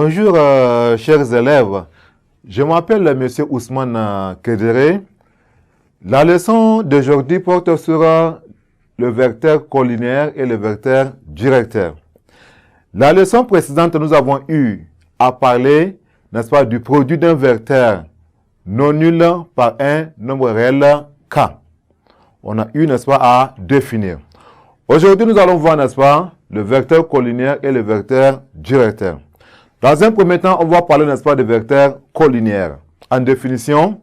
Bonjour, chers élèves. Je m'appelle M. Ousmane Kedere. La leçon d'aujourd'hui porte sur le vecteur collinaire et le vecteur directeur. La leçon précédente, nous avons eu à parler, n'est-ce pas, du produit d'un vecteur non nul par un nombre réel k. On a eu, n'est-ce pas, à définir. Aujourd'hui, nous allons voir, n'est-ce pas, le vecteur collinaire et le vecteur directeur. Dans un premier temps, on va parler, n'est-ce pas, de vecteurs collinaires. En définition,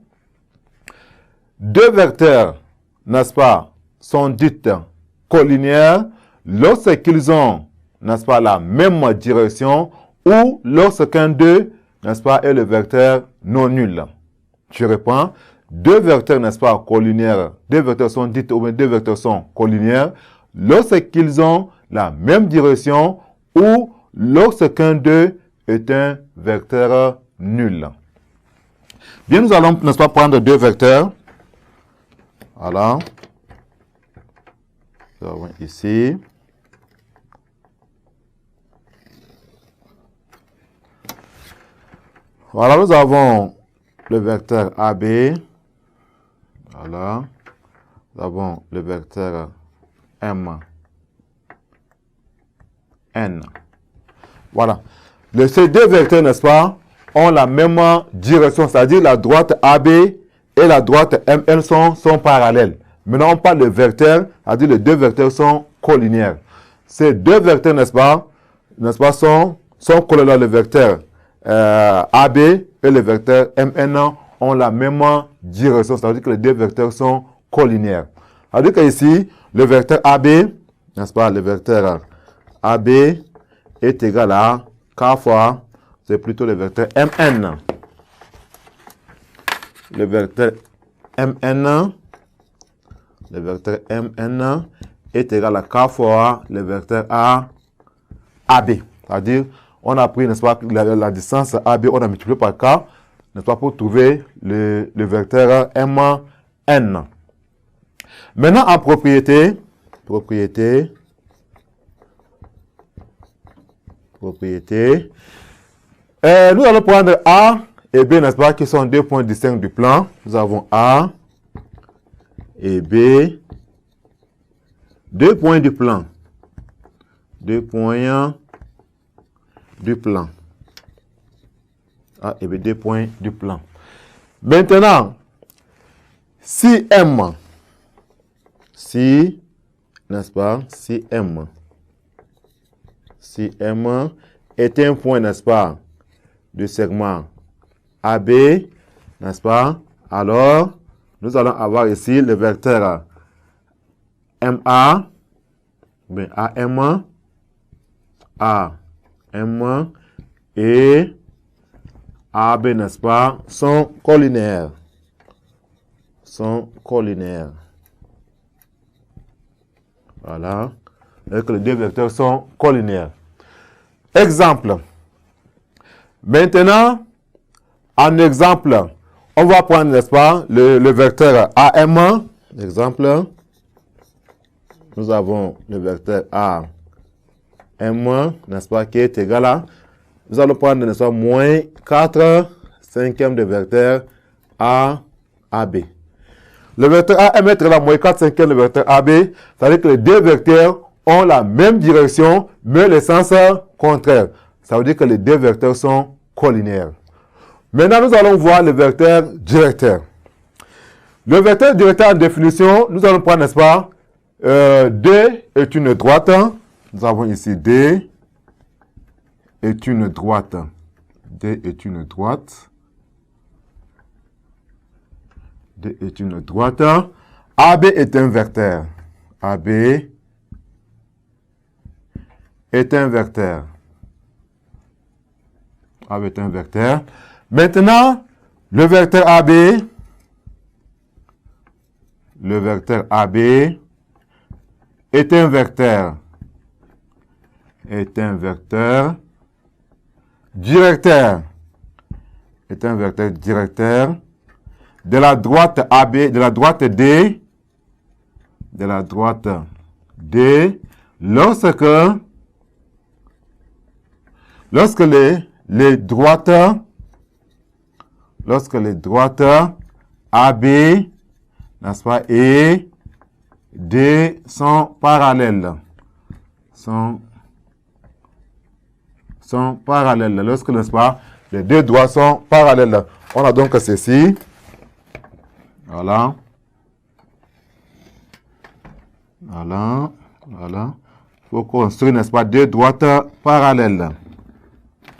deux vecteurs, n'est-ce pas, sont dits collinaires lorsqu'ils ont, n'est-ce pas, la même direction ou lorsqu'un d'eux, n'est-ce pas, est le vecteur non nul. Je reprends. Deux vecteurs, n'est-ce pas, collinaires, deux vecteurs sont dits ou bien deux vecteurs sont collinaires lorsqu'ils ont la même direction ou lorsqu'un d'eux est un vecteur nul. Bien, nous allons, n'est-ce pas, prendre deux vecteurs. Voilà. Nous avons ici. Voilà, nous avons le vecteur AB. Voilà. Nous avons le vecteur M. N. Voilà. Ces deux vecteurs, n'est-ce pas, ont la même direction, c'est-à-dire la droite AB et la droite MN sont parallèles. Maintenant, on parle de vecteurs, c'est-à-dire les deux vecteurs sont collinaires. Ces deux vecteurs, n'est-ce pas, sont collinaires. Le vecteur AB et le vecteur MN ont la même direction, c'est-à-dire que les deux vecteurs sont collinaires. C'est-à-dire qu'ici, le vecteur AB, n'est-ce pas, le vecteur AB est égal à K fois, c'est plutôt le vecteur MN. Le vecteur MN est égal à K fois le vecteur AB. C'est-à-dire, on a pris, n'est-ce pas, la distance AB, on a multiplié par K, n'est-ce pas, pour trouver le vecteur MN. Maintenant, en propriété, nous allons prendre A et B, n'est-ce pas, qui sont deux points distincts du plan. Nous avons A et B, deux points du plan. Deux points du plan. A et B, deux points du plan. Maintenant, si M, n'est-ce pas, si M est un point, n'est-ce pas, du segment AB, n'est-ce pas, alors nous allons avoir ici le vecteur MA, bien AM et AB, n'est-ce pas, sont collinaires. Voilà. Et que les deux vecteurs sont collinaires. Exemple. Maintenant, en exemple, on va prendre, n'est-ce pas, le vecteur AM. Exemple. Nous avons le vecteur AM, n'est-ce pas, qui est égal à, nous allons prendre, n'est-ce pas, moins 4 cinquièmes de vecteur AB. Le vecteur AM est égal à moins 4 cinquièmes de vecteur AB, c'est-à-dire que les deux vecteurs ont la même direction, mais le sens contraire. Ça veut dire que les deux vecteurs sont collinaires. Maintenant, nous allons voir le vecteur directeur. Le vecteur directeur, en définition, nous allons prendre, n'est-ce pas, D est une droite. Nous avons ici D est une droite. D est une droite. D est une droite. AB est un vecteur. AB est un vecteur. AB est un vecteur. Maintenant, le vecteur AB est un vecteur. Directeur. Est un vecteur directeur. De la droite AB, de la droite D, lorsque les droites, lorsque les droites AB, n'est-ce pas, et D sont parallèles. Sont parallèles. Lorsque, n'est-ce pas, les deux droits sont parallèles. On a donc ceci. Voilà. Voilà. Voilà. Il faut construire, n'est-ce pas, deux droites parallèles.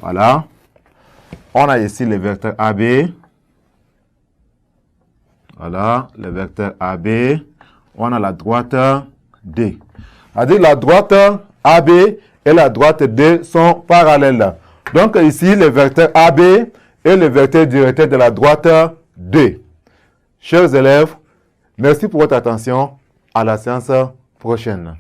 Voilà. On a ici le vecteur AB. Voilà, le vecteur AB. On a la droite D. C'est-à-dire la droite AB et la droite D sont parallèles. Donc ici, le vecteur AB est le vecteur directeur de la droite D. Chers élèves, merci pour votre attention. À la séance prochaine.